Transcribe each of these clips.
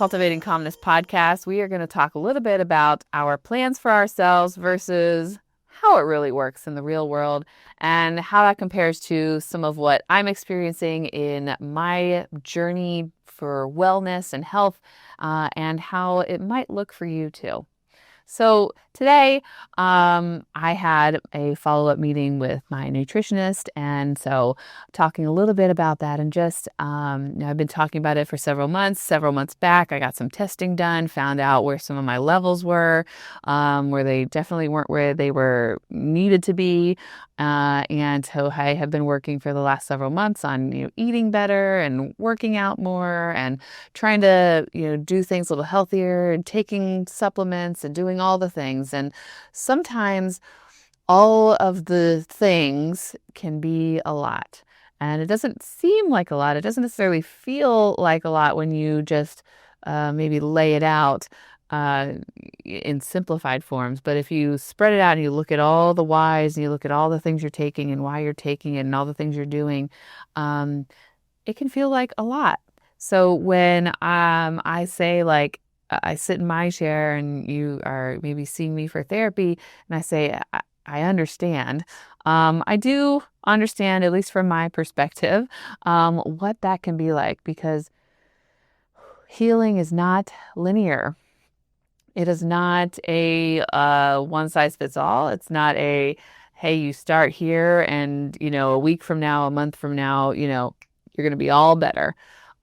Cultivating Calmness Podcast, we are going to talk a little bit about our plans for ourselves versus how it really works in the real world and how that compares to some of what I'm experiencing in my journey for wellness and health, and how it might look for you too. So today, I had a follow-up meeting with my nutritionist, and so talking a little bit about that, and just I've been talking about it for several months. Several months back, I got some testing done, found out where some of my levels were, where they definitely weren't where they were needed to be, and so I have been working for the last several months on eating better and working out more and trying to do things a little healthier and taking supplements and doing all the things. And sometimes all of the things can be a lot, and it doesn't seem like a lot. It doesn't necessarily feel like a lot when you just maybe lay it out in simplified forms. But if you spread it out and you look at all the whys and you look at all the things you're taking and why you're taking it and all the things you're doing, it can feel like a lot. So when I say, like, I sit in my chair and you are maybe seeing me for therapy, and I say, I understand. I do understand, at least from my perspective, what that can be like, because healing is not linear. It is not a one size fits all. It's not a, hey, you start here and, a week from now, a month from now, you're going to be all better.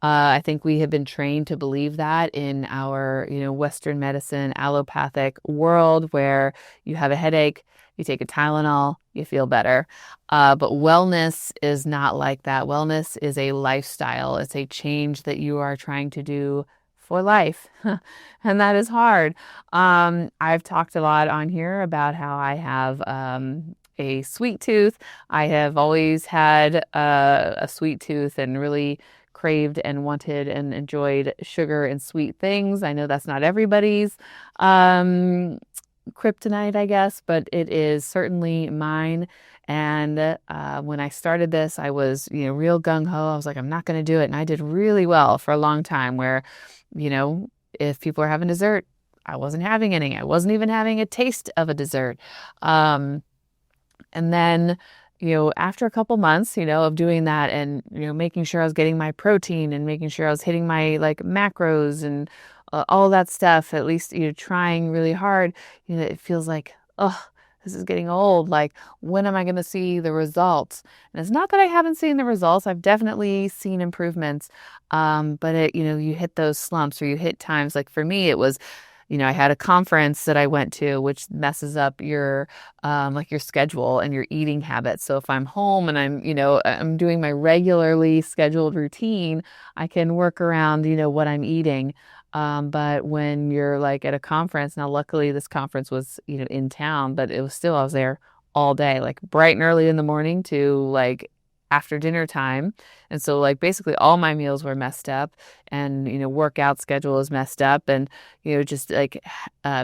I think we have been trained to believe that in our, Western medicine, allopathic world, where you have a headache, you take a Tylenol, you feel better. But wellness is not like that. Wellness is a lifestyle. It's a change that you are trying to do for life. And that is hard. I've talked a lot on here about how I have a sweet tooth. I have always had a sweet tooth and really craved and wanted and enjoyed sugar and sweet things. I know that's not everybody's kryptonite, I guess, but it is certainly mine. And when I started this, I was, real gung-ho. I was like, I'm not going to do it. And I did really well for a long time, where, if people are having dessert, I wasn't having any. I wasn't even having a taste of a dessert. And then, after a couple months, of doing that and, making sure I was getting my protein and making sure I was hitting my macros and all that stuff, at least, trying really hard, it feels like, oh, this is getting old. Like, when am I going to see the results? And it's not that I haven't seen the results. I've definitely seen improvements. But you hit those slumps, or you hit times, like for me, it was, I had a conference that I went to, which messes up your, your schedule and your eating habits. So if I'm home and I'm doing my regularly scheduled routine, I can work around, what I'm eating. But when you're at a conference, now luckily this conference was, in town, but it was still, I was there all day, bright and early in the morning to after dinner time. And so basically all my meals were messed up, and, workout schedule is messed up, and, just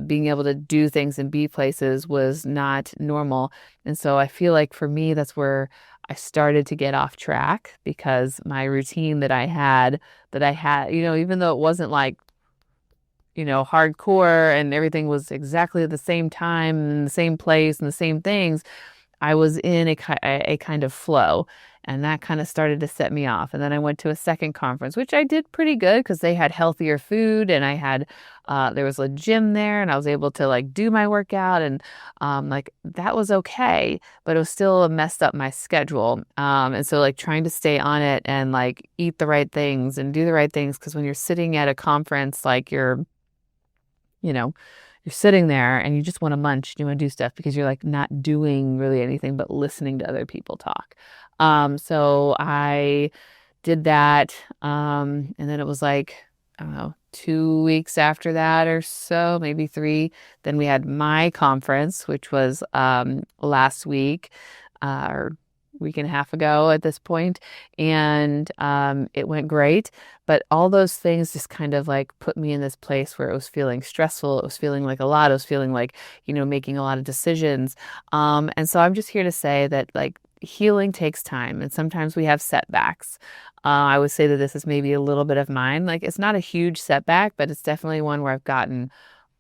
being able to do things and be places was not normal. And so I feel like for me, that's where I started to get off track, because my routine that I had, even though it wasn't hardcore and everything was exactly at the same time and the same place and the same things, I was in a kind of flow, and that kind of started to set me off. And then I went to a second conference, which I did pretty good, because they had healthier food, and I had, there was a gym there, and I was able to do my workout, and that was okay, but it was still messed up my schedule. And so trying to stay on it and eat the right things and do the right things, because when you're sitting at a conference, you're sitting there and you just want to munch, you want to do stuff, because you're not doing really anything but listening to other people talk. So I did that. And then it was I don't know, 2 weeks after that or so, maybe 3. Then we had my conference, which was last week, or week and a half ago at this point, and it went great. But all those things just kind of put me in this place where it was feeling stressful. It was feeling like a lot. It was feeling making a lot of decisions. And so I'm just here to say that healing takes time, and sometimes we have setbacks. I would say that this is maybe a little bit of mine. Like, it's not a huge setback, but it's definitely one where I've gotten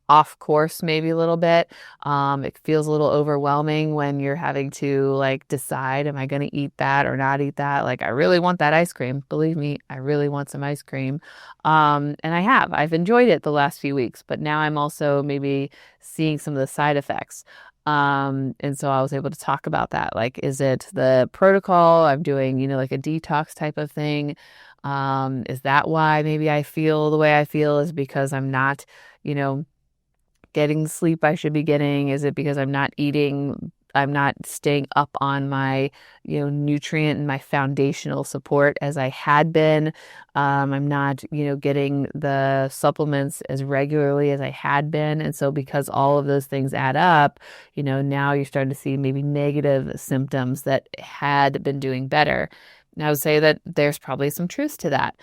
off course maybe a little bit. It feels a little overwhelming when you're having to like decide, am I going to eat that or not eat that? Like, I really want that ice cream. Believe me, I really want some ice cream. And I've enjoyed it the last few weeks, but now I'm also maybe seeing some of the side effects. And so I was able to talk about that. Like, is it the protocol I'm doing, like a detox type of thing? Is that why maybe I feel the way I feel, is because I'm not, you know, getting the sleep I should be getting? Is it because I'm not eating, I'm not staying up on my, nutrient and my foundational support as I had been? I'm not, getting the supplements as regularly as I had been. And so because all of those things add up, now you're starting to see maybe negative symptoms that had been doing better. And I would say that there's probably some truth to that.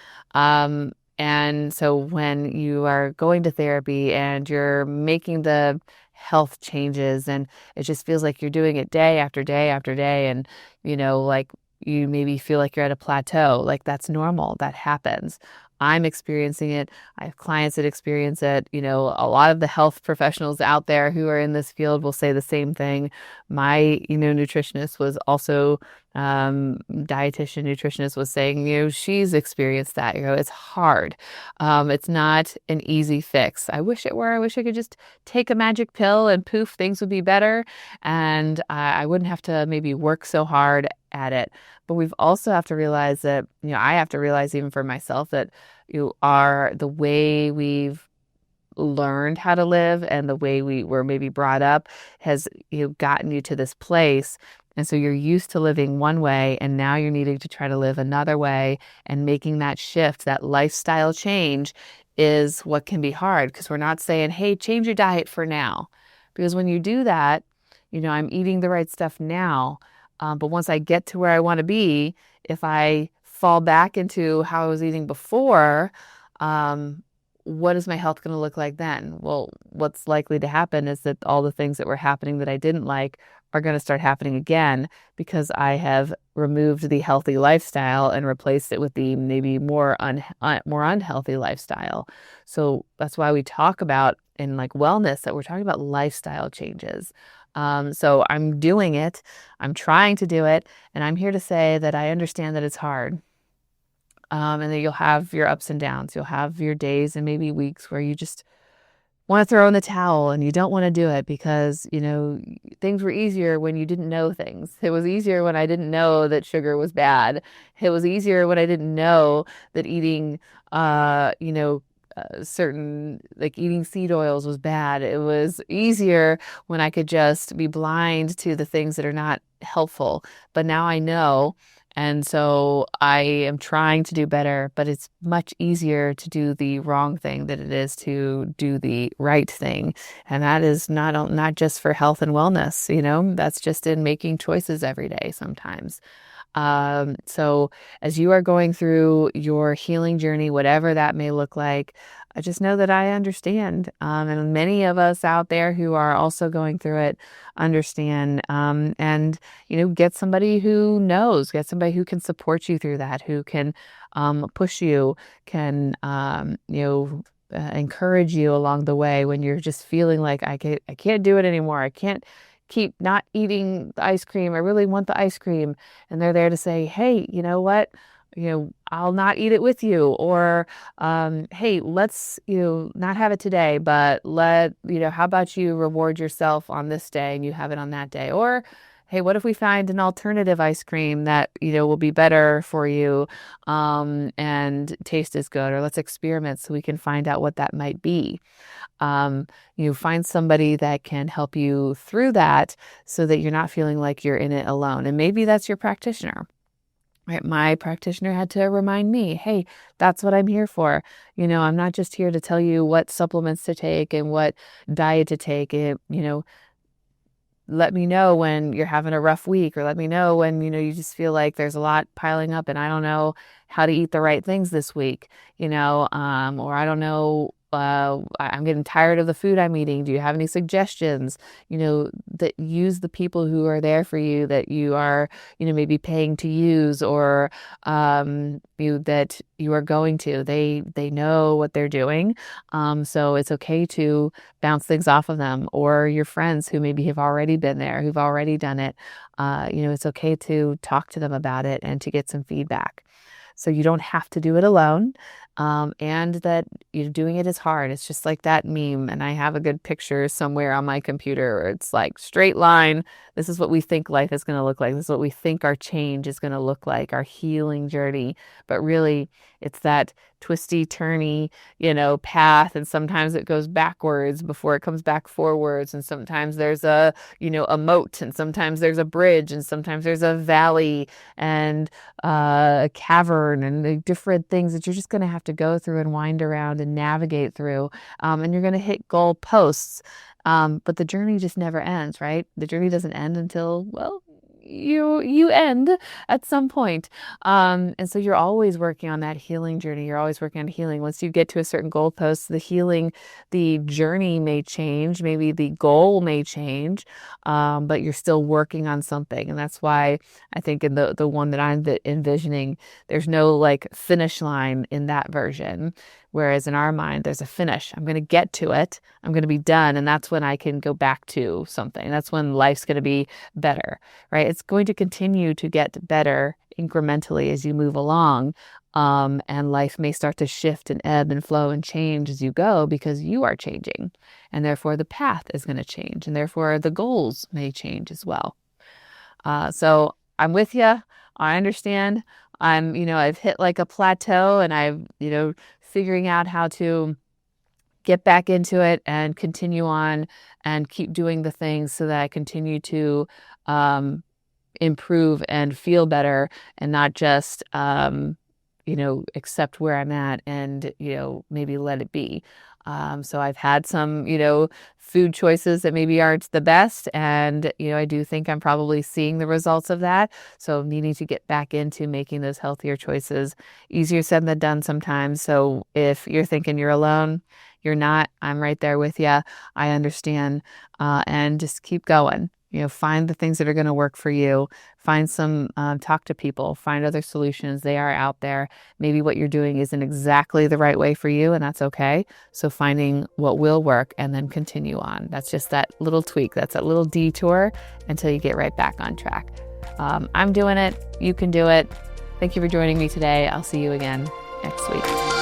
And so when you are going to therapy and you're making the health changes, and it just feels like you're doing it day after day after day, and, like, you maybe feel like you're at a plateau, like, that's normal. That happens. I'm experiencing it. I have clients that experience it. A lot of the health professionals out there who are in this field will say the same thing. My, nutritionist was also dietitian nutritionist was saying, she's experienced that. It's hard. It's not an easy fix. I wish it were. I wish I could just take a magic pill and poof, things would be better. And I wouldn't have to maybe work so hard at it. But we've also have to realize that, I have to realize even for myself that the way we've learned how to live and the way we were maybe brought up has gotten you to this place. And so you're used to living one way, and now you're needing to try to live another way, and making that shift, that lifestyle change, is what can be hard, because we're not saying, hey, change your diet for now. Because when you do that, I'm eating the right stuff now. But once I get to where I want to be, if I fall back into how I was eating before, what is my health going to look like then? Well, what's likely to happen is that all the things that were happening that I didn't like are going to start happening again, because I have removed the healthy lifestyle and replaced it with the maybe more unhealthy lifestyle. So that's why we talk about in like wellness that we're talking about lifestyle changes. So I'm doing it. I'm trying to do it. And I'm here to say that I understand that it's hard. And then you'll have your ups and downs. You'll have your days and maybe weeks where you just want to throw in the towel and you don't want to do it because, things were easier when you didn't know things. It was easier when I didn't know that sugar was bad. It was easier when I didn't know that eating, certain, like eating seed oils was bad. It was easier when I could just be blind to the things that are not helpful. But now I know. And so I am trying to do better, but it's much easier to do the wrong thing than it is to do the right thing. And that is not just for health and wellness, that's just in making choices every day sometimes. So as you are going through your healing journey, whatever that may look like, I just know that I understand. And many of us out there who are also going through it understand. And, get somebody who knows, get somebody who can support you through that, who can push you, can, encourage you along the way when you're just feeling like I can't do it anymore. I can't keep not eating the ice cream. I really want the ice cream. And they're there to say, hey, you know what? I'll not eat it with you. Or, hey, let's, not have it today, but how about you reward yourself on this day and you have it on that day? Or, hey, what if we find an alternative ice cream that, will be better for you, and taste as good? Or let's experiment so we can find out what that might be. Find somebody that can help you through that so that you're not feeling like you're in it alone. And maybe that's your practitioner. Right? My practitioner had to remind me, hey, that's what I'm here for. I'm not just here to tell you what supplements to take and what diet to take. Let me know when you're having a rough week, or let me know when, you just feel like there's a lot piling up and I don't know how to eat the right things this week, or I don't know I'm getting tired of the food I'm eating. Do you have any suggestions? That use the people who are there for you that you are, maybe paying to use, or that you are going to. They know what they're doing. So it's okay to bounce things off of them, or your friends who maybe have already been there, who've already done it. It's okay to talk to them about it and to get some feedback. So you don't have to do it alone. And that doing it is hard. It's just like that meme. And I have a good picture somewhere on my computer where it's like straight line. This is what we think life is going to look like. This is what we think our change is going to look like, our healing journey. But really, it's that twisty, turny, path. And sometimes it goes backwards before it comes back forwards. And sometimes there's a moat, and sometimes there's a bridge, and sometimes there's a valley and a cavern, and the different things that you're just going to have to go through and wind around and navigate through. And you're going to hit goal posts. But the journey just never ends, right? The journey doesn't end until, well, you end at some point. And so you're always working on that healing journey. You're always working on healing. Once you get to a certain goalpost, the journey may change. Maybe the goal may change, but you're still working on something. And that's why I think in the one that I'm envisioning, there's no like finish line in that version. Whereas in our mind, there's a finish. I'm going to get to it. I'm going to be done. And that's when I can go back to something. That's when life's going to be better, right? It's going to continue to get better incrementally as you move along. And life may start to shift and ebb and flow and change as you go, because you are changing. And therefore the path is going to change. And therefore the goals may change as well. So I'm with you. I understand. I've hit like a plateau, and I've, figuring out how to get back into it and continue on and keep doing the things so that I continue to improve and feel better, and not just, accept where I'm at and, maybe let it be. So I've had some, food choices that maybe aren't the best. And, I do think I'm probably seeing the results of that. So needing to get back into making those healthier choices. Easier said than done sometimes. So if you're thinking you're alone, you're not. I'm right there with you. I understand. And just keep going. Find the things that are going to work for you. Find some, talk to people, find other solutions. They are out there. Maybe what you're doing isn't exactly the right way for you, and that's okay. So finding what will work and then continue on. That's just that little tweak. That's that little detour until you get right back on track. I'm doing it. You can do it. Thank you for joining me today. I'll see you again next week.